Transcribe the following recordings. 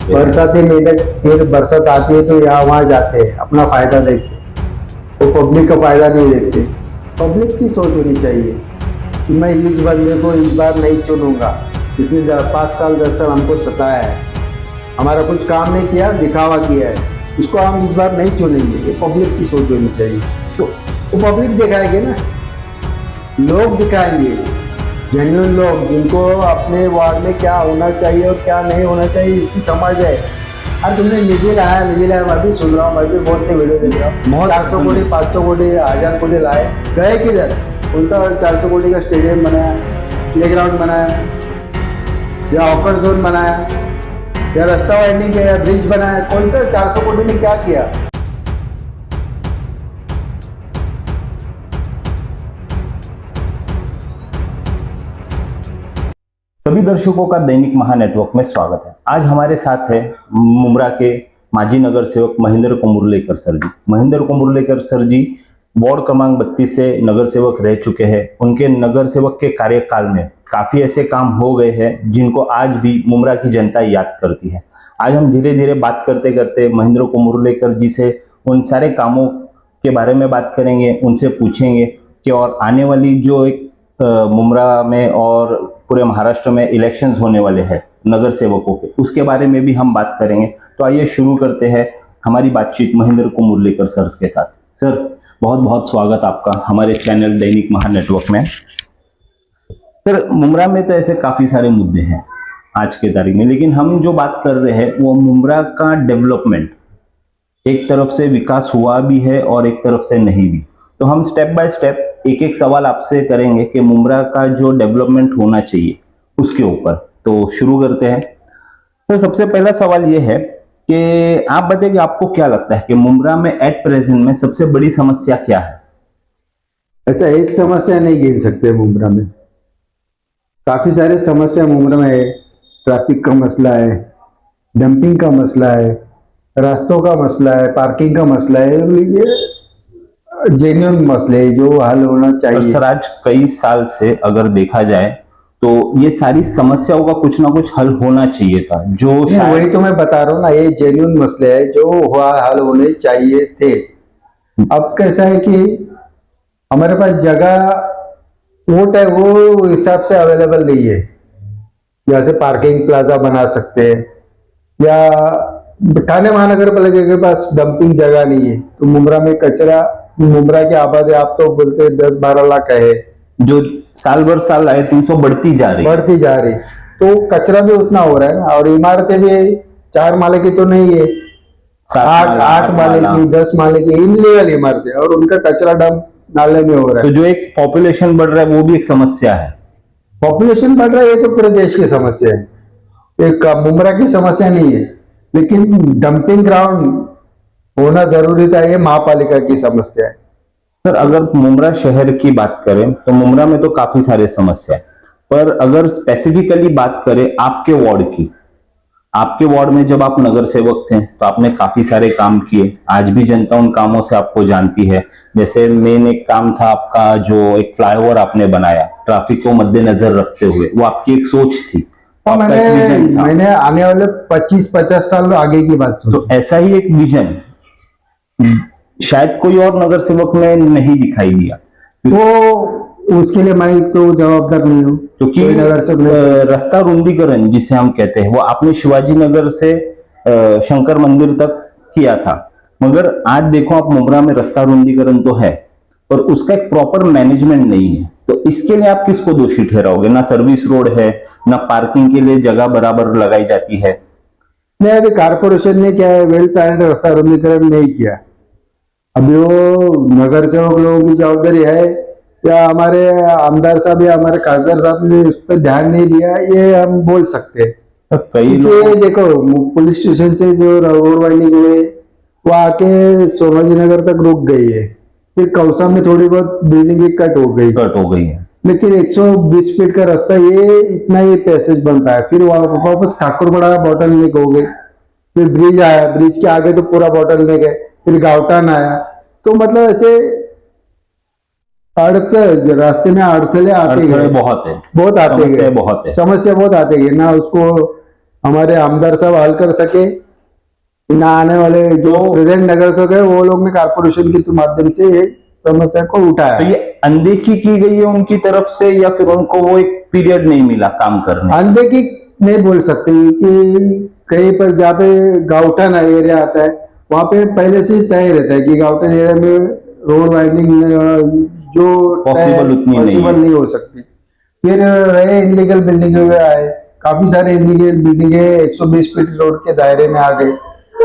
बरसाती मेढक फिर बरसात आती है तो यहाँ वहाँ जाते हैं, अपना फायदा देखते, तो पब्लिक का फायदा नहीं देखते। पब्लिक की सोच होनी चाहिए कि मैं इस बंदे को इस बार नहीं चुनूंगा, इसने 5 साल 10 साल हमको सताया है, हमारा कुछ काम नहीं किया, दिखावा किया है, इसको हम इस बार नहीं चुनेंगे। ये पब्लिक की सोच होनी चाहिए। तो पब्लिक दिखाएंगे ना, लोग दिखाएंगे, जेन्युइन लोग जिनको अपने वार्ड में क्या होना चाहिए और क्या नहीं होना चाहिए इसकी समझ है। और तुमने निधि लाया, मैं भी सुन रहा हूँ, मैं भी बहुत से वीडियो देख रहा हूँ। 400 कोटी 500 कोटी 1000 कोटी लाए, गए किधर? उनका 400 कोटी का स्टेडियम बनाया, प्लेग्राउंड बनाया, या हॉकर जोन बनाया, या रास्ता वाइडनिंग किया, या ब्रिज बनाया? कौन सा 400 कोटी ने क्या किया? सभी दर्शकों का दैनिक महानेटवर्क में स्वागत है। आज हमारे साथ है मुमरा के माजी नगर सेवक महेंद्र कोमुरलेकर सर जी। महेंद्र कोमुरलेकर सर जी वार्ड क्रमांक 32 से नगर सेवक रह चुके हैं। उनके नगर सेवक के कार्यकाल में काफी ऐसे काम हो गए हैं जिनको आज भी मुमरा की जनता याद करती है। आज हम धीरे धीरे बात करते करते महेंद्र कोमुरलेकर जी से उन सारे कामों के बारे में बात करेंगे, उनसे पूछेंगे कि और आने वाली जो एक मुमरा में और पूरे महाराष्ट्र में इलेक्शंस होने वाले हैं नगर सेवकों के, उसके बारे में भी हम बात करेंगे। तो आइए शुरू करते हैं हमारी बातचीत महेंद्र कोमुरलेकर सर के साथ। सर, बहुत बहुत स्वागत आपका हमारे चैनल दैनिक महानेटवर्क में। सर, मुमरा में तो ऐसे काफी सारे मुद्दे हैं आज के तारीख में, लेकिन हम जो बात कर रहे हैं वो मुमरा का डेवलपमेंट, एक तरफ से विकास हुआ भी है और एक तरफ से नहीं भी। तो हम स्टेप बाय स्टेप एक एक सवाल आपसे करेंगे कि मुमरा का जो डेवलपमेंट होना चाहिए उसके ऊपर। तो शुरू करते हैं। तो सबसे पहला सवाल ये है कि आप बताइए आपको क्या लगता है कि मुमरा में एट प्रेजेंट में सबसे बड़ी समस्या क्या है? ऐसा एक समस्या नहीं गिन सकते मुमरा में, काफी सारी समस्या मुमरा में है। ट्रैफिक का मसला है, डंपिंग का मसला है, रास्तों का मसला है, पार्किंग का मसला है। ये जेन्युइन मसले जो हल होना चाहिए। सर, आज कई साल से अगर देखा जाए तो ये सारी समस्याओं का कुछ ना कुछ हल होना चाहिए था, जो वही तो मैं बता रहा हूँ ना, ये जेन्युइन मसले है जो हल होने चाहिए थे। अब कैसा है कि हमारे पास जगह वो हिसाब से अवेलेबल नहीं है। जैसे पार्किंग प्लाजा बना सकते हैं, या ठाणे महानगर पालिका के पास डंपिंग जगह नहीं है। तो मुमरा में कचरा, मुमरा की आबादी आप तो बोलते 10-12 लाख है, जो साल भर साल आए 300 बढ़ती जा रही। तो कचरा भी उतना हो रहा है ना। और इमारतें भी 4 माले की तो नहीं है, 8 माले की, 10 माले की इनलीगल इमारतें, और उनका कचरा डंप नाले में हो रहा है। तो जो एक पॉपुलेशन बढ़ रहा है वो भी एक समस्या है। पॉपुलेशन बढ़ रहा है, ये तो पूरे देश की समस्या है, एक मुमरा की समस्या नहीं है। लेकिन डंपिंग ग्राउंड होना जरूरी था, ये महापालिका की समस्या है। सर, अगर मुमरा शहर की बात करें तो मुमरा में तो काफी सारे समस्या है, पर अगर स्पेसिफिकली बात करें आपके वार्ड की, आपके वार्ड में जब आप नगर सेवक थे तो आपने काफी सारे काम किए। आज भी जनता उन कामों से आपको जानती है। जैसे मेन एक काम था आपका, जो एक फ्लाईओवर आपने बनाया ट्रैफिक को मद्देनजर रखते हुए, वो आपकी एक सोच थी, मैंने आने वाले 25-50 साल आगे की बात सुनी। तो ऐसा ही एक विजन शायद कोई और नगर सेवक में नहीं दिखाई दिया। तो उसके लिए मैं तो जवाबदार नहीं हूँ, क्योंकि रास्ता रुंदीकरण जिसे हम कहते हैं वो आपने शिवाजी नगर से शंकर मंदिर तक किया था, मगर आज देखो आप मुमरा में रास्ता रुंदीकरण तो है पर उसका एक प्रॉपर मैनेजमेंट नहीं है। तो इसके लिए आप किसको दोषी ठहराओगे? ना सर्विस रोड है, ना पार्किंग के लिए जगह बराबर लगाई जाती है। नहीं, अभी कारपोरेशन ने क्या है, वेल प्लान रास्ता रुंदीकरण नहीं किया। अभी वो नगर सेवक लोगों की जवाबदारी है, या हमारे आमदार साहब या हमारे खासदार साहब ने उस पर ध्यान नहीं दिया, ये हम बोल सकते हैं। तो कई लोग देखो, पुलिस स्टेशन से जो रोड वाइंडिंग हुई वो आके सोमाजी नगर तक रुक गई है, फिर कौसा में थोड़ी बहुत बिल्डिंग कट हो गई है। लेकिन 120 फीट का रास्ता, ये इतना ही पैसेज बनता है। फिर वापस ठाकुरबड़ा बॉटल नेक हो गई, फिर ब्रिज आया, ब्रिज के आगे तो पूरा बॉटल नेक है, फिर गावटान आया। तो मतलब ऐसे रास्ते में अड़थले आते हैं, बहुत है, बहुत आते हैं, बहुत है, समस्या बहुत आते हैं ना। उसको हमारे आमदार साहब हल कर सके, ना आने वाले जो प्रेजेंट नगर सेवक है वो लोग ने कारपोरेशन के माध्यम से ये समस्या को उठाया। तो ये अनदेखी की गई है उनकी तरफ से, या फिर उनको वो एक पीरियड नहीं मिला काम करने? अनदेखी नहीं बोल सकते कि कहीं पर जहाँ पे गाउठन एरिया आता है वहां पे पहले से तय रहता है कि गाउठन एरिया में रोड वाइडनिंग जो पॉसिबल नहीं हो सकती। फिर रहे इनलीगल बिल्डिंग आए, काफी सारे इनलीगल बिल्डिंगे 120 फीट रोड के दायरे में आ गए।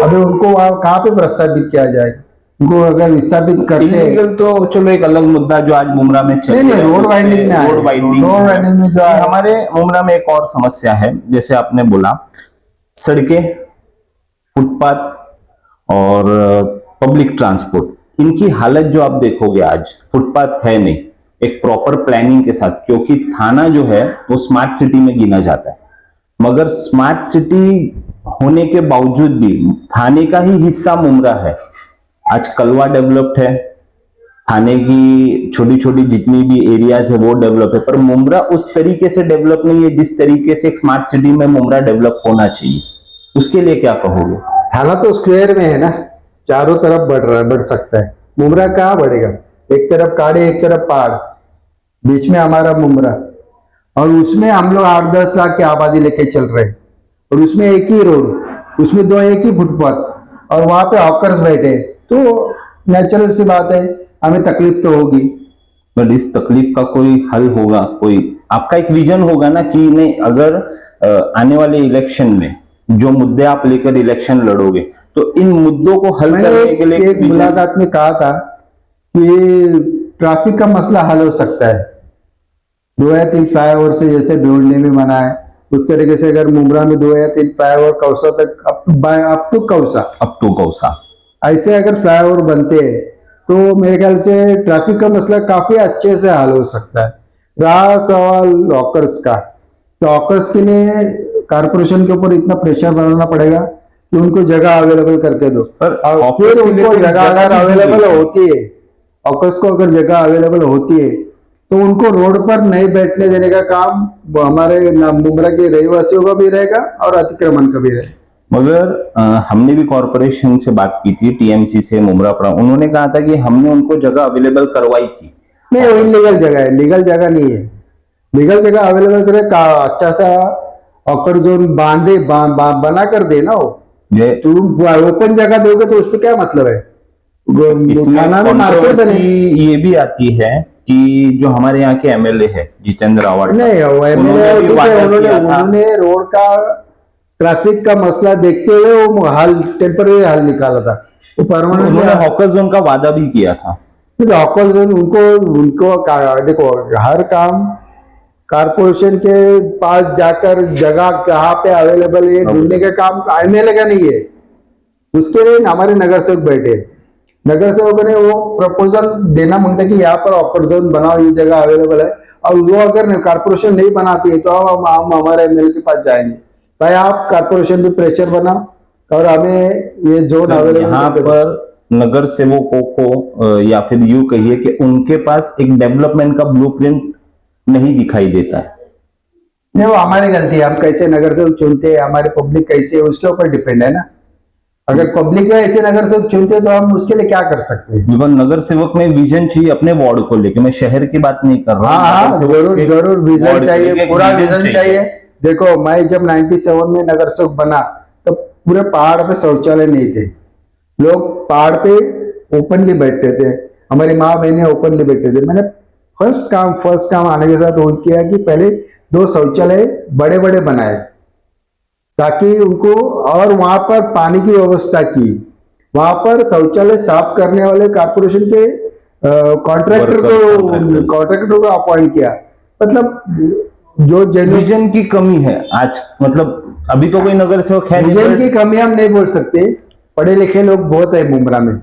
अभी उनको कहाँ पे प्रस्तावित किया जाएगा? उनको अगर विस्थापित करते इलीगल तो चलो एक अलग मुद्दा जो आज मुमरा में चल रहा है, रोड वाइडनिंग में रोड वाइडनिंग में जो हमारे मुमरा में एक और समस्या है, जैसे आपने बोला सड़कें, फुटपाथ और पब्लिक ट्रांसपोर्ट, इनकी हालत जो आप देखोगे आज, फुटपाथ है नहीं एक प्रॉपर प्लानिंग के साथ, क्योंकि थाना जो है वो स्मार्ट सिटी में गिना जाता है, मगर स्मार्ट सिटी होने के बावजूद भी थाने का ही हिस्सा मुमरा है। आज कलवा डेवलप्ड है, थाने की छोटी छोटी जितनी भी एरियाज है वो डेवलप है, पर मुमरा उस तरीके से डेवलप नहीं है जिस तरीके से एक स्मार्ट सिटी में मुमरा डेवलप होना चाहिए। उसके लिए क्या कहोगे? थाना तो स्क्वायर में है ना, चारों तरफ बढ़ सकता है, मुमरा कहाँ बढ़ेगा? एक तरफ काड़े एक तरफ पहाड़, बीच में हमारा मुमरा, और उसमें हम लोग 8-10 लाख की आबादी लेके चल रहे हैं, और उसमें एक ही रोड, उसमें एक ही फुटपाथ, और वहां पे हॉकर्स बैठे, तो नेचुरल सी बात है हमें तकलीफ तो होगी। बट इस तकलीफ का कोई हल होगा? कोई आपका एक विजन होगा ना कि नहीं, अगर आने वाले इलेक्शन में जो मुद्दे आप लेकर इलेक्शन लड़ोगे तो इन मुद्दों को हल करने के लिए एक मुलाकात में कहा था कि ट्रैफिक का मसला हल हो सकता है 2 या 3 फ्लाईओवर से, जैसे ढूंढने में मना है उस तरीके से अगर मुमरा में 2 या 3 फ्लाईओवर कौसा तक अप टू कौसा ऐसे अगर फ्लाईओवर बनते हैं तो मेरे ख्याल से ट्रैफिक का मसला काफी अच्छे से हल हो सकता है। रहा सवाल हॉकर्स का, तो हॉकर्स के लिए कारपोरेशन के ऊपर इतना प्रेशर बनाना पड़ेगा कि उनको जगह अवेलेबल करके दो, और फिर उनको जगह अगर अवेलेबल होती है, हॉकर्स को अगर जगह अवेलेबल होती है तो उनको रोड पर नहीं बैठने देने का काम हमारे मुमरा के रहवासियों का भी रहेगा और अतिक्रमण का भी रहेगा। मगर हमने भी कॉर्पोरेशन से बात की थी, टीएमसी से मुमरा पड़ा, उन्होंने कहा था कि हमने उनको जगह अवेलेबल करवाई थी। नहीं, वो इलीगल जगह है, लीगल जगह नहीं है। लीगल जगह अवेलेबल करे अच्छा सा हॉकर जोन बना कर दे ना, वो तुम ओपन जगह दोगे तो उसमें क्या मतलब है? इसमें ये भी आती है कि जो हमारे यहाँ के एमएलए है जितेंद्र आवाड, नहीं उन्होंने रोड का ट्रैफिक का मसला देखते हुए वो टेम्पररी हल निकाला था, वो परमानेंट। उन्होंने हॉकर जोन का वादा भी किया था। हॉकर जोन उनको देखो, हर काम कारपोरेशन के पास जाकर जगह कहाँ पे अवेलेबल है ढूंढने का काम एमएलए का नहीं है। उसके लिए हमारे नगर सेवक बैठे, नगर सेवकों ने वो प्रपोजल देना मांगता है कि यहाँ पर हॉकर जोन बनाओ, ये जगह अवेलेबल है, और वो अगर कारपोरेशन नहीं बनाती है तो हम हमारे एमएलए के पास जाएंगे, भाई आप कारपोरेशन पे प्रेशर बनाओ और हमें ये जोन अवेलेबल। यहाँ पर नगर सेवकों को या फिर यूं कहिए कि उनके पास एक डेवलपमेंट का ब्लूप्रिंट नहीं दिखाई देता है। नहीं, वो हमारी गलती है, हम कैसे नगर सेवक चुनते हैं, हमारी पब्लिक कैसी है उसके ऊपर डिपेंड है ना। अगर पब्लिक ऐसे नगर सेवक चुनते तो हम उसके लिए क्या कर सकते हैं? नगर सेवक में विजन चाहिए अपने वार्ड को लेकर, मैं शहर की बात नहीं कर रहा। हाँ, जरूर विजन चाहिए, पूरा विजन चाहिए। देखो, मैं जब 97 में नगर सेवक बना तो पूरे पहाड़ पे शौचालय नहीं थे, लोग पहाड़ पे ओपनली बैठते थे, हमारी माँ बहनें ओपनली बैठते थे। मैंने फर्स्ट काम आने के साथ वो किया कि पहले 2 शौचालय बड़े बड़े बनाए ताकि उनको, और वहां पर पानी की व्यवस्था की, वहां पर शौचालय साफ करने वाले कारपोरेशन के कॉन्ट्रैक्टर को अपॉइंट किया। मतलब जो विजन की कमी है आज, मतलब अभी तो कोई नगर सेवक है, विजन की कमी हम नहीं बोल सकते, पढ़े लिखे लोग बहुत है मुमरा में,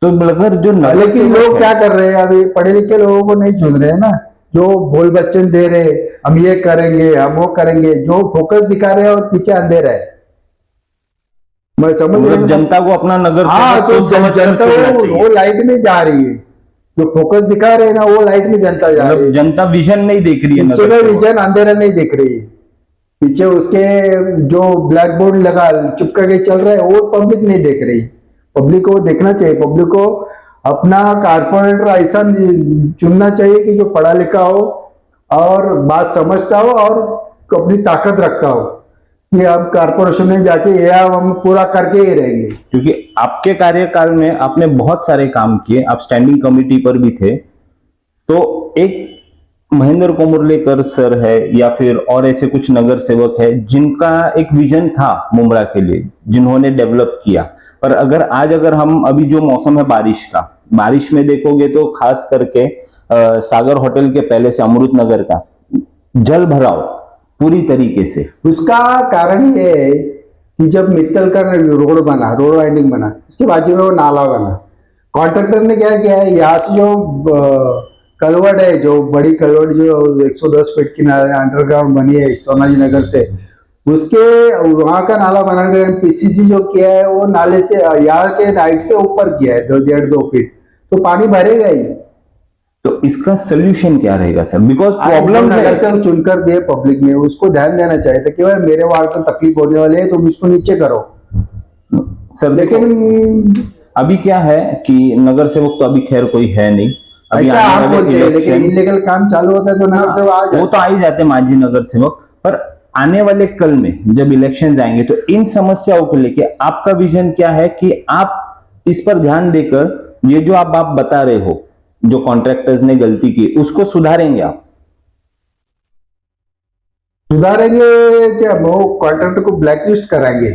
तो अगर जो लेकिन लोग क्या कर रहे हैं, अभी पढ़े लिखे लोगों को नहीं चुन रहे हैं ना, जो बोल बच्चन दे रहे हम ये करेंगे हम वो करेंगे, जो फोकस दिखा रहे हैं और पीछे अंधेरा है। मैं समझ जनता को अपना नगर जनता वो लाइट में जा रही है, जो फोकस दिखा रहे हैं ना वो लाइट में जनता जा रही है। जनता विजन नहीं देख रही है, विजन अंधेरा नहीं देख रही है। पीछे उसके जो ब्लैक बोर्ड लगा चिपका के चल रहा है वो पब्लिक नहीं देख रही। पब्लिक को देखना चाहिए, पब्लिक को अपना कारपोरेटर ऐसा चुनना चाहिए कि जो पढ़ा लिखा हो और बात समझता हो और अपनी ताकत रखता हो कि अब कारपोरेशन में जाके ये हम पूरा करके ही रहेंगे। क्योंकि आपके कार्यकाल में आपने बहुत सारे काम किए, आप स्टैंडिंग कमेटी पर भी थे, तो एक महेंद्र कोमुरलेकर सर है या फिर और ऐसे कुछ नगर सेवक है जिनका एक विजन था मुमरा के लिए, जिन्होंने डेवलप किया। पर अगर हम अभी जो मौसम है बारिश का, बारिश में देखोगे तो खास करके सागर होटल के पहले से अमृत नगर का जल भराव पूरी तरीके से। उसका कारण ये है कि जब मित्तल का रोड बना, रोड वाइंडिंग बना, इसके बाजू में वो नाला बना, कॉन्ट्रैक्टर ने क्या किया है, यहाँ से जो कलवट है, जो बड़ी कलवट जो 110 फीट की अंडरग्राउंड बनी है सोनाजी नगर से, उसके वहां का नाला बनाने का पीसीसी जो किया है वो नाले से यहाँ के राइट से ऊपर किया है 1.5-2 फीट, तो पानी भरेगा ही। तो इसका सोल्यूशन क्या रहेगा सर? बिकॉज प्रॉब्लम नगर से चुनकर दिए पब्लिक ने, उसको ध्यान देना चाहिए था कि भाई मेरे वार्ड को तकलीफ होने वाली है, तुम इसको नीचे करो सर। लेकिन अभी क्या है कि नगर सेवक तो अभी खैर कोई है नहीं, अभी ऐसा आप बोलते हैं, लेकिन इलेक्शन इलीगल काम चालू होता है तो नगर सेवक आ जाते वो तो आ ही जाते माजी नगर सेवक। पर आने वाले कल में जब इलेक्शन जाएंगे तो इन समस्याओं को लेके आपका विजन क्या है कि आप इस पर ध्यान देकर ये जो आप बता रहे हो, जो कॉन्ट्रैक्टर्स ने गलती की, उसको सुधारेंगे आप? सुधारेंगे क्या? वो कॉन्ट्रैक्टर को ब्लैकलिस्ट कराएंगे।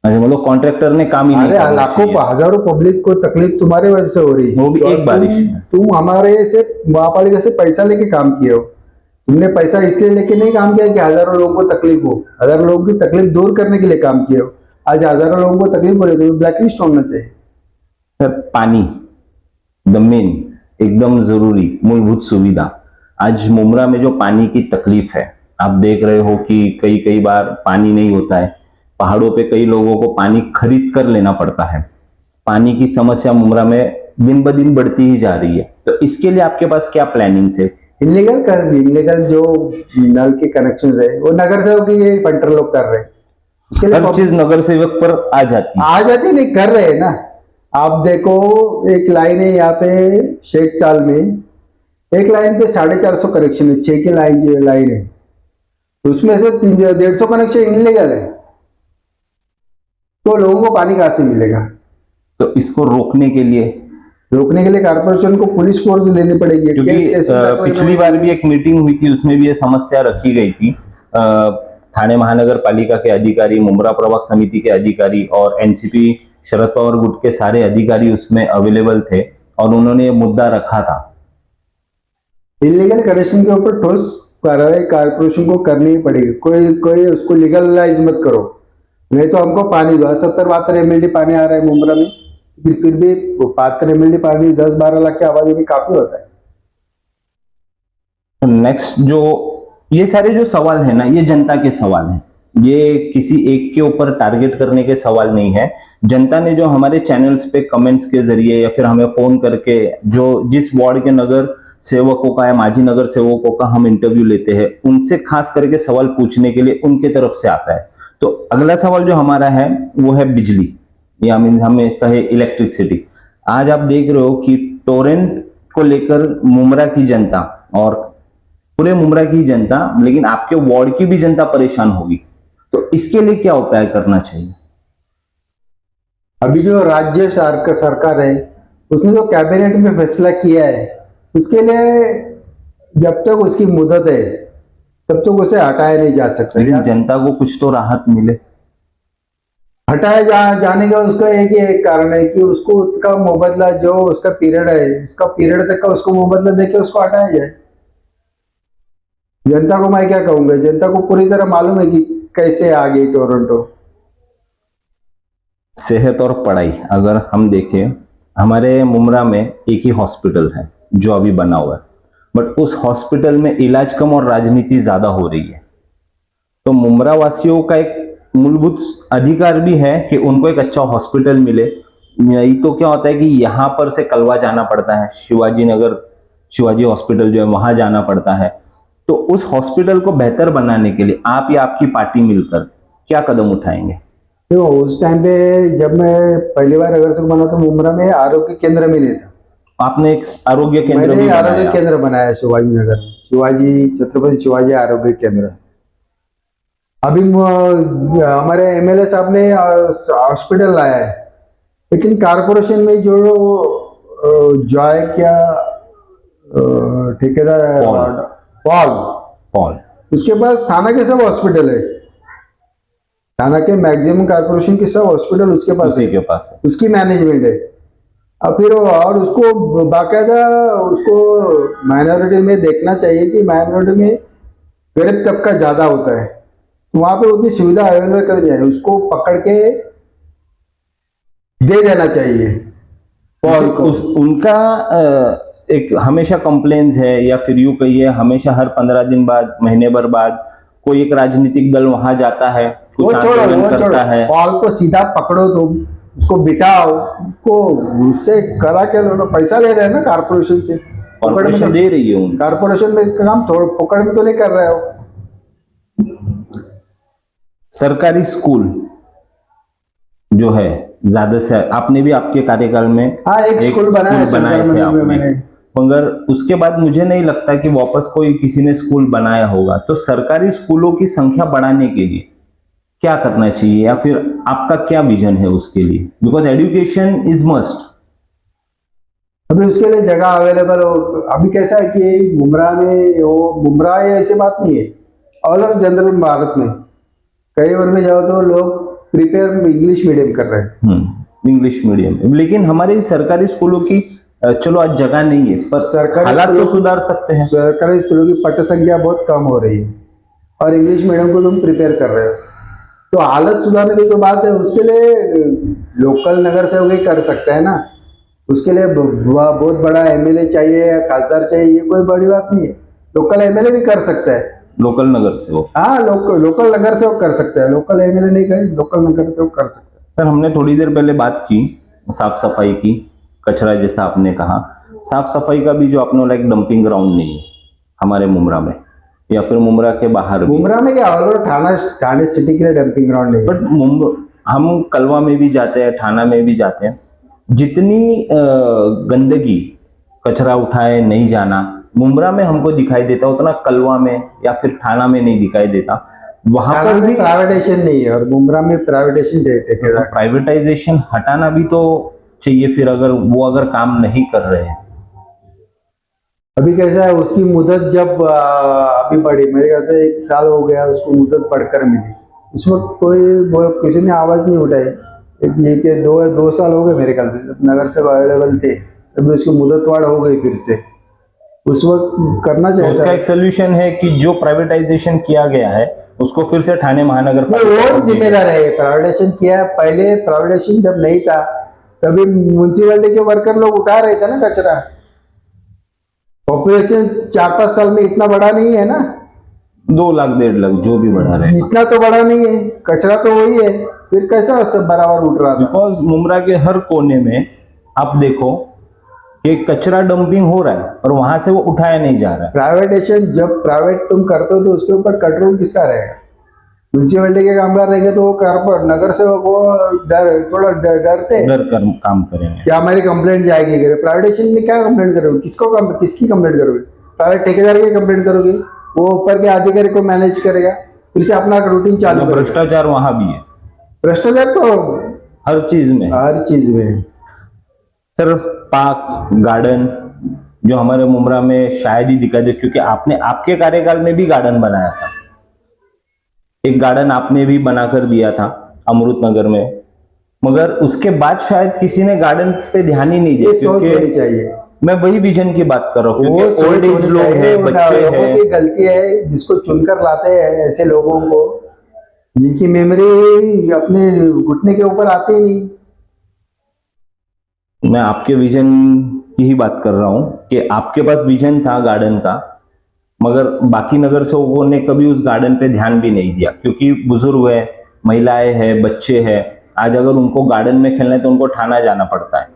अच्छा, मतलब कॉन्ट्रैक्टर ने काम ही नहीं अरे करना लाखों चाहिए। हजारों पब्लिक को तकलीफ तुम्हारे वजह से हो रही है, वो भी तो एक बारिश में। तुम हमारे से महापालिका से पैसा लेके काम किए हो। तुमने पैसा इसलिए लेके नहीं काम किया कि हजारों लोगों को तकलीफ हो, हजारों लोगों की तकलीफ दूर करने के लिए काम किए हो। आज हजारों लोगों को तकलीफ हो रही है तो ब्लैकलिस्ट होना चाहिए। सर, पानी द मेन एकदम जरूरी मूलभूत सुविधा। आज मुमरा में जो पानी की तकलीफ है, आप देख रहे हो कि कई बार पानी नहीं होता है, पहाड़ों पे कई लोगों को पानी खरीद कर लेना पड़ता है। पानी की समस्या मुमरा में दिन ब दिन बढ़ती ही जा रही है, तो इसके लिए आपके पास क्या प्लानिंग है? इनलीगल जो नल के कनेक्शन है वो नगर सेवक ये फंटर लोग कर रहे हैं, उसके लिए हर चीज नगर सेवक पर आ जाती नहीं कर रहे हैं ना। आप देखो, एक लाइन है यहाँ पे शेख चाल में, एक लाइन पे 450 कनेक्शन है, 6 की लाइन है, उसमें से 150 कनेक्शन इनलीगल है, तो लोगों को पानी कहां से मिलेगा? तो इसको रोकने के लिए कारपोरेशन को पुलिस फोर्स लेनी पड़ेगी। क्योंकि पिछली बार भी एक मीटिंग हुई थी, उसमें भी ये समस्या रखी गई थी। ठाणे महानगर पालिका के अधिकारी, मुमरा प्रभाग समिति के अधिकारी और एनसीपी शरद पवार गुट के सारे अधिकारी उसमें अवेलेबल थे और उन्होंने ये मुद्दा रखा था। इलीगल कनेक्शन के ऊपर ठोस कार्रवाई कारपोरेशन को करनी ही पड़ेगी। कोई उसको लीगलाइज मत करो, नहीं तो हमको पानी दो। 70-72 MLD पानी आ रहा है मुमरा में, फिर भी 72 MLD पानी 10-12 लाख की आबादी में काफी होता है। नेक्स्ट जो ये सारे जो सवाल है ना, ये जनता के सवाल हैं, ये किसी एक के ऊपर टारगेट करने के सवाल नहीं है। जनता ने जो हमारे चैनल्स पे कमेंट्स के जरिए या फिर हमें फोन करके जो जिस वार्ड के नगर सेवकों का या माजी नगर सेवकों का हम इंटरव्यू लेते हैं, उनसे खास करके सवाल पूछने के लिए उनके तरफ से आता है। तो अगला सवाल जो हमारा है वो है बिजली, या हमें कहे इलेक्ट्रिसिटी। आज आप देख रहे हो कि टोरेंट को लेकर मुमरा की जनता और पूरे मुमरा की जनता, लेकिन आपके वार्ड की भी जनता परेशान होगी, तो इसके लिए क्या उपाय करना चाहिए? अभी जो राज्य सरकार है उसने जो कैबिनेट में फैसला किया है, उसके लिए जब तक उसकी मुदत है तब तक उसे हटाया नहीं जा सकता। लेकिन जनता को कुछ तो राहत मिले। हटाया जाने का उसका एक कारण है कि उसको उसका मुबदला, जो उसका पीरियड है, उसका पीरियड तक का उसको मुबदला देके उसको हटाया जाए। जनता को मैं क्या कहूंगा, जनता को पूरी तरह मालूम है कि कैसे आ गई टोरंटो। सेहत और पढ़ाई अगर हम देखें, हमारे मुमरा में एक ही हॉस्पिटल है जो अभी बना हुआ है, बट उस हॉस्पिटल में इलाज कम और राजनीति ज्यादा हो रही है। तो मुमरा वासियों का एक मूलभूत अधिकार भी है कि उनको एक अच्छा हॉस्पिटल मिले। नहीं तो क्या होता है कि यहाँ पर से कलवा जाना पड़ता है, शिवाजी हॉस्पिटल जो है वहां जाना पड़ता है, तो उस हॉस्पिटल को बेहतर बनाने के लिए आप या आपकी पार्टी मिलकर क्या कदम उठाएंगे? तो उस टाइम पे जब मैं पहली बार नगर सेवक बना तो मुमरा में आरोग्य केंद्र में नहीं था। आपने एक आरोग्य केंद्र भी मैंने आरोग्य बनाया। केंद्र बनाया शिवाजी नगर में, शिवाजी छत्रपति शिवाजी आरोग्य केंद्र। अभी हमारे एमएलए साहब ने हॉस्पिटल लाया है, लेकिन कारपोरेशन में जो जॉय क्या ठेकेदार पॉल पॉल उसके पास थाना के सब हॉस्पिटल है, थाना के मैक्सिमम कारपोरेशन के सब हॉस्पिटल उसके पास उसी है, के पास है। उसकी मैनेजमेंट है। अब फिर और उसको बाकायदा उसको माइनॉरिटी में देखना चाहिए कि माइनॉरिटी में गरीब तबका ज्यादा होता है, तो वहां पे उतनी सुविधा अवेलेबल कर जाए, उसको पकड़ के दे देना चाहिए। और उनका एक हमेशा कंप्लेन्स है, या फिर यूं कहिए हमेशा हर 15 दिन बाद, महीने भर बाद कोई एक राजनीतिक दल वहां जाता है, कुछ आंदोलन करता है। पॉल को सीधा पकड़ो, तुम उसको बिठाओ, उसको उससे करा के लो, पैसा ले रहे हैं ना कारपोरेशन से, कॉर्पोरेशन दे रही है उनको। कारपोरेशन में काम थोड़ा पकड़ में तो नहीं कर रहे हो। सरकारी स्कूल जो है ज्यादा से, आपने भी आपके कार्यकाल में हाँ एक स्कूल बनाए थे आपने, मगर उसके बाद मुझे नहीं लगता कि वापस कोई किसी ने स्कूल बनाया होगा। तो सरकारी स्कूलों की संख्या बढ़ाने के लिए क्या करना चाहिए, या फिर आपका क्या विजन है उसके लिए? Because education is must. अभी उसके लिए जगह अवेलेबल हो। अभी कैसा है कि मुमरा में वो मुमरा है ऐसी बात नहीं है, ऑल ओवर जनरल भारत में कई बार में जाओ तो लोग प्रिपेयर इंग्लिश मीडियम कर रहे हैं। इंग्लिश मीडियम, लेकिन हमारे सरकारी स्कूलों की चलो आज जगह नहीं है, पर सरकारी हालात तो सुधार सकते हैं। सरकारी स्कूलों की पट संख्या बहुत कम हो रही है और इंग्लिश मीडियम को तुम प्रिपेयर कर रहे हो, तो हालत सुधारने की जो बात है उसके लिए लोकल नगर सेवक ही कर सकते हैं ना। उसके लिए बहुत बड़ा एमएलए चाहिए या खासदार चाहिए, ये कोई बड़ी बात नहीं है। लोकल एमएलए भी कर सकता है, लोकल नगर सेवक। हाँ लोकल नगर सेवक कर सकता है, लोकल एमएलए नहीं करे, लोकल नगर सेवक कर सकता है। सर हमने थोड़ी देर पहले बात की साफ सफाई की, कचरा जैसा आपने कहा, साफ सफाई का भी जो आपने बोला एक डंपिंग ग्राउंड नहीं है हमारे मुमरा में, या फिर मुमरा के बाहर भी। मुमरा में क्या ऑल थाने सिटी के लिए डंपिंग ग्राउंड नहीं, बट हम कलवा में भी जाते हैं, थाना में भी जाते हैं, जितनी गंदगी कचरा उठाए नहीं जाना मुमरा में हमको दिखाई देता, उतना कलवा में या फिर थाना में नहीं दिखाई देता। वहां पर भी प्राइवेटाइजेशन नहीं है और मुमरा में प्राइवेटाइजेशन हटाना भी तो चाहिए फिर, अगर काम नहीं कर रहे हैं। अभी कैसा है उसकी मुदत जब अभी बढ़ी, मेरे ख्याल से 1 साल हो गया उसको मुदत बढ़कर मिली, उस वक्त किसी ने आवाज नहीं उठाई। ये कि 2 साल हो गए मेरे ख्याल से, जब नगर सेवक अवेलेबल थे तभी उसकी मुदत वाड़ हो गई फिर से, उस वक्त करना चाहिए। तो उसका एक सोल्यूशन है कि जो प्राइवेटाइजेशन किया गया है उसको फिर से ठाणे महानगर पालिका जिम्मेदार है। प्राइवेटाइजेशन किया है, पहले प्राइवेटाइजेशन जब नहीं था तभी म्यूनसिपैलिटी के वर्कर लोग उठा रहे थे ना कचरा। पॉपुलेशन 4-5 साल में इतना बड़ा नहीं है ना, 2 लाख 1.5 लाख जो भी बढ़ा रहे, इतना तो बड़ा नहीं है, कचरा तो वही है, फिर कैसा सब बराबर उठ रहा था। बिकॉज मुमरा के हर कोने में आप देखो कि कचरा डंपिंग हो रहा है और वहां से वो उठाया नहीं जा रहा है। प्राइवेटेशन जब प्राइवेट तुम करते हो तो उसके ऊपर कंट्रोल किसका रहेगा? म्यूनसिपैलिटी के कामगार रहेंगे तो वो नगर सेवक को थोड़ा डरते डर कर काम करेंगे, क्या हमारी कंप्लेंट जाएगी। प्राइवेटेशन में क्या कंप्लेंट करोगे, किसकी कंप्लेंट करोगे? प्राइवेट ठेकेदार की कंप्लेंट करोगे, वो ऊपर के अधिकारी को मैनेज करेगा, फिर से अपना रूटीन चालू करेगा। भ्रष्टाचार वहां भी है, भ्रष्टाचार तो हर चीज में। सर पार्क गार्डन जो हमारे मुमरा में शायद ही दिखाई दे, क्योंकि आपने आपके कार्यकाल में भी गार्डन बनाया था, एक गार्डन आपने भी बनाकर दिया था अमृत नगर में, मगर उसके बाद शायद किसी ने गार्डन पे ध्यान ही नहीं दिया। क्योंकि चाहिए, मैं वही विजन की बात कर रहा हूँ, क्योंकि ओल्ड एज लोग हैं, बच्चे हैं, की गलती है जिसको चुनकर लाते हैं ऐसे लोगों को जिनकी मेमोरी अपने घुटने के ऊपर आती ही नहीं। मैं आपके विजन की ही बात कर रहा हूं कि आपके पास विजन था गार्डन का, मगर बाकी नगर सेवकों ने कभी उस गार्डन पे ध्यान भी नहीं दिया, क्योंकि बुजुर्ग है, महिलाएं हैं, बच्चे हैं। आज अगर उनको गार्डन में खेलना है तो उनको ठाना जाना पड़ता है।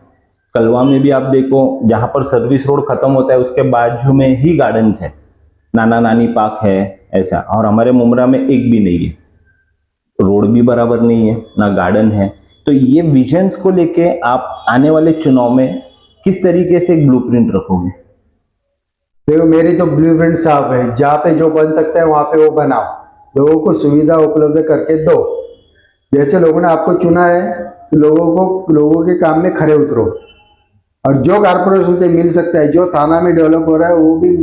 कलवा में भी आप देखो, जहां पर सर्विस रोड खत्म होता है उसके बाजू में ही गार्डन्स है, नाना नानी पार्क है ऐसा, और हमारे मुमरा में एक भी नहीं है, रोड भी बराबर नहीं है, ना गार्डन है। तो ये विजन्स को लेके आप आने वाले चुनाव में किस तरीके से एक ब्लूप्रिंट रखोगे? देखो, मेरी तो ब्लूप्रिंट साफ है, जहाँ पे जो बन सकता है वहां पे वो बनाओ, लोगों को सुविधा उपलब्ध करके दो। जैसे लोगों ने आपको चुना है, लोगों के काम में खरे उतरो, और जो कारपोरेशन से मिल सकता है, जो थाना में डेवलप हो रहा है वो भी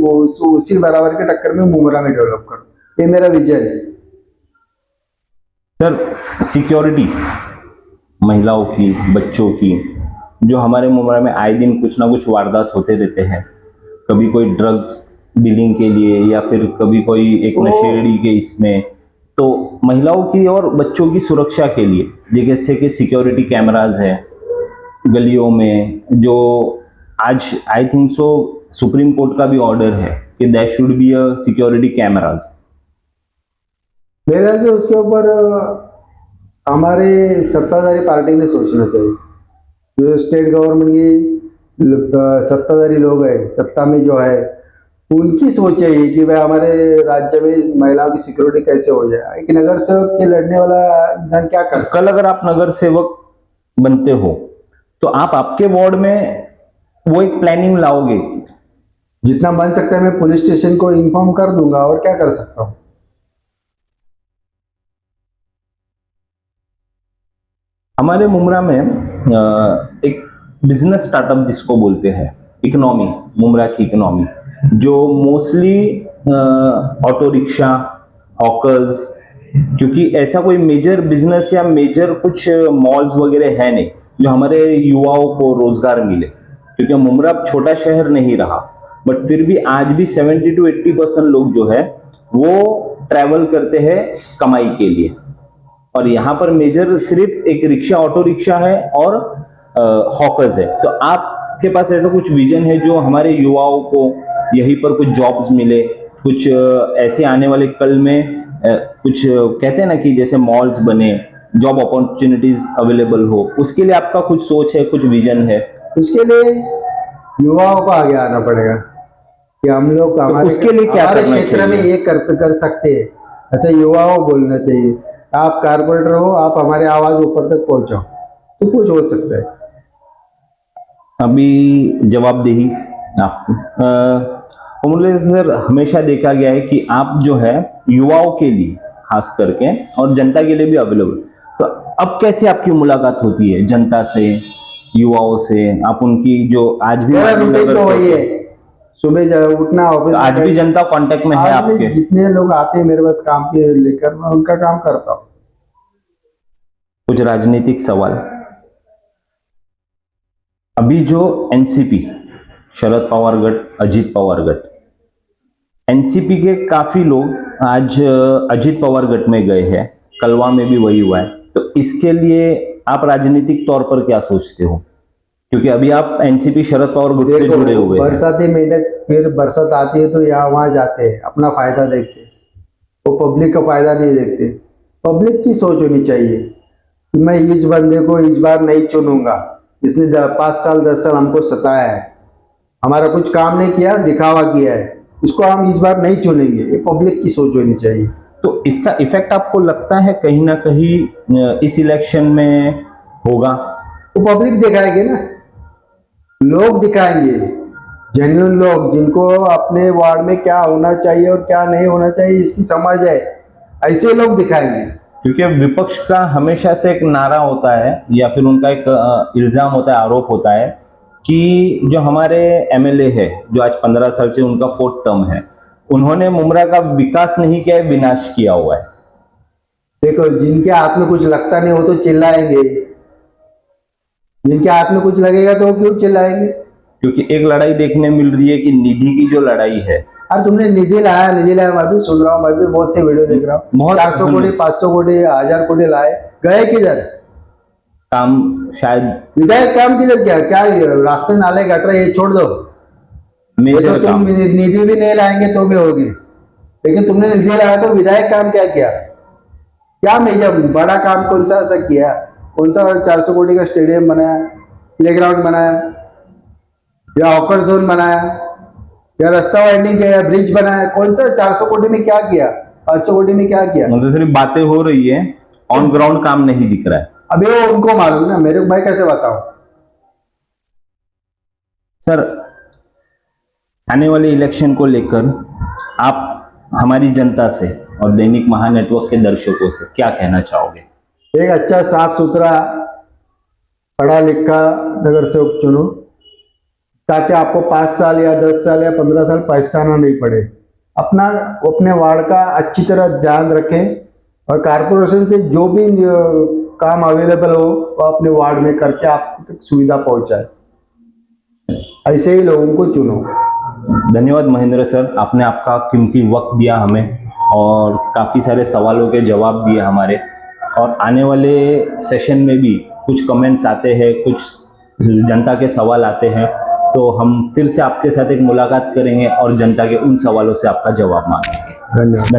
उसी बराबर के टक्कर में मुमरा में डेवलप करो। ये मेरा विजन है। सर, सिक्योरिटी महिलाओं की, बच्चों की, जो हमारे मुमरा में आए दिन कुछ ना कुछ वारदात होते रहते हैं, कभी कोई ड्रग्स डीलिंग के लिए या फिर कभी कोई एक नशेड़ी के इसमें, तो महिलाओं की और बच्चों की सुरक्षा के लिए जैसे कि सिक्योरिटी कैमराज है गलियों में, जो आज I think so Supreme Court का भी ऑर्डर है कि there should be a security cameras. मेरे ख्याल से उसके ऊपर हमारे सत्ताधारी पार्टी ने सोचना चाहिए। जो स्टेट गवर्नमेंट की सत्ताधारी लोग हैं, सत्ता में जो है, उनकी सोच है कि भाई हमारे राज्य में महिलाओं की सिक्योरिटी कैसे हो जाए। एक नगर सेवक के लड़ने वाला इंसान क्या कर सकता? कल अगर आप नगर सेवक बनते हो तो आप आपके वार्ड में वो एक प्लानिंग लाओगे? जितना बन सकता है मैं पुलिस स्टेशन को इन्फॉर्म कर दूंगा, और क्या कर सकता हूँ। हमारे मुमरा में एक बिजनेस स्टार्टअप जिसको बोलते हैं, इकोनॉमी, मुमरा की इकोनॉमी, जो मोस्टली ऑटो रिक्शा, हॉकर्स, क्योंकि ऐसा कोई मेजर बिजनेस या मेजर कुछ मॉल्स वगैरह है नहीं जो हमारे युवाओं को रोजगार मिले, क्योंकि मुमरा छोटा शहर नहीं रहा, बट फिर भी आज भी 70 to 80% लोग जो है वो ट्रैवल करते हैं कमाई के लिए, और यहाँ पर मेजर सिर्फ एक रिक्शा, ऑटो रिक्शा है और हॉकर्स है। तो आपके पास ऐसा कुछ विजन है जो हमारे युवाओं को यहीं पर कुछ जॉब्स मिले, कुछ ऐसे आने वाले कल में कुछ कहते हैं ना कि जैसे मॉल्स बने, जॉब अपॉर्चुनिटीज अवेलेबल हो, उसके लिए आपका कुछ सोच है, कुछ विजन है? उसके लिए युवाओं को आगे आना पड़ेगा कि हम लोग हमारे उसके लिए क्या हमारे करना क्षेत्र में चाहिए? ये कर सकते हैं। ऐसे युवाओं को बोलना चाहिए, आप कारपोरेटर हो, आप हमारे आवाज ऊपर तक पहुंचाओ, तो कुछ हो सकता है। अभी जवाबदेही आप सर, हमेशा देखा गया है कि आप जो है युवाओं के लिए खास करके और जनता के लिए भी अवेलेबल, तो अब कैसे आपकी मुलाकात होती है जनता से, युवाओं से? आप उनकी जो आज भी तो वही है, सुबह उठना, ऑफिस, तो आज भी जनता कांटेक्ट में है आपके? जितने लोग आते हैं मेरे पास काम के लेकर, मैं उनका काम करता हूँ। कुछ राजनीतिक सवाल। अभी जो एनसीपी, शरद पवार गट, अजित पवार गट, एनसीपी के काफी लोग आज अजित पवार गट में गए हैं, कलवा में भी वही हुआ है, तो इसके लिए आप राजनीतिक तौर पर क्या सोचते हो? क्योंकि अभी आप एनसीपी शरद पवार गुट से जुड़े हुए हैं। बरसाती मेंढक फिर बरसात आती है तो यहाँ वहां जाते हैं, अपना फायदा देखते, वो पब्लिक का फायदा नहीं देखते। पब्लिक की सोच होनी चाहिए कि मैं इस बंदे को इस बार नहीं चुनूंगा, इसने 5 साल 10 साल हमको सताया है, हमारा कुछ काम नहीं किया, दिखावा किया है, इसको हम इस बार नहीं चुनेंगे। ये पब्लिक की सोच होनी चाहिए। तो इसका इफेक्ट आपको लगता है कहीं ना कहीं इस इलेक्शन में होगा? तो पब्लिक दिखाएगी ना, लोग दिखाएंगे, जेन्युइन लोग जिनको अपने वार्ड में क्या होना चाहिए और क्या नहीं होना चाहिए इसकी समझ है, ऐसे लोग दिखाएंगे। क्योंकि विपक्ष का हमेशा से एक नारा होता है या फिर उनका एक इल्जाम होता है, आरोप होता है कि जो हमारे एमएलए है, जो आज 15 साल से उनका 4th टर्म है, उन्होंने मुमरा का विकास नहीं किया है, विनाश किया हुआ है। देखो, जिनके हाथ में कुछ लगता नहीं हो तो चिल्लाएंगे, जिनके हाथ में कुछ लगेगा तो क्यों चिल्लाएंगे? क्योंकि एक लड़ाई देखने मिल रही है कि निधि की जो लड़ाई है। अरे तुमने निधि लाया, मैं भी सुन रहा हूँ, मैं भी बहुत से वीडियो देख रहा हूँ, 400 कोटी 500 कोटी 1000 कोटी लाए, गए किधर? काम शायद विधायक काम किधर किया? क्या रास्ते नाले गटर ये छोड़ दो, मेजर तो तुम निधि भी नहीं लाएंगे तो भी होगी, लेकिन तुमने निधि लाया तो विधायक काम क्या किया? क्या मेजर बड़ा काम कौन सा ऐसा किया? कौन सा 400 कोटी का स्टेडियम बनाया, प्लेग्राउंड बनाया या हॉकर जोन बनाया? या रास्ता वाइडनिंग किया, ब्रिज बनाया, कौन सा 400 कोटी में क्या किया, 500 कोटी में क्या किया? मतलब सिर्फ बातें हो रही है, ऑन ग्राउंड काम नहीं दिख रहा है। अभी वो उनको मालूम ना, मेरे को मैं कैसे बताऊं? सर, आने वाले इलेक्शन को लेकर आप हमारी जनता से और दैनिक महानेटवर्क के दर्शकों से क्या कहना चाहोगे? एक अच्छा साफ सुथरा पढ़ा लिखा नगर सेवक चुनो, ताकि आपको 5 साल या 10 साल या 15 साल पछताना नहीं पड़े। अपने वार्ड का अच्छी तरह ध्यान रखें और कारपोरेशन से जो भी काम अवेलेबल हो वो अपने वार्ड में करके आप तक सुविधा पहुंचाए। ऐसे ही लोगों को चुनो। धन्यवाद महेंद्र सर, आपने आपका कीमती वक्त दिया हमें और काफ़ी सारे सवालों के जवाब दिए हमारे। और आने वाले सेशन में भी कुछ कमेंट्स आते हैं, कुछ जनता के सवाल आते हैं, तो हम फिर से आपके साथ एक मुलाकात करेंगे और जनता के उन सवालों से आपका जवाब मांगेंगे। धन्यवाद।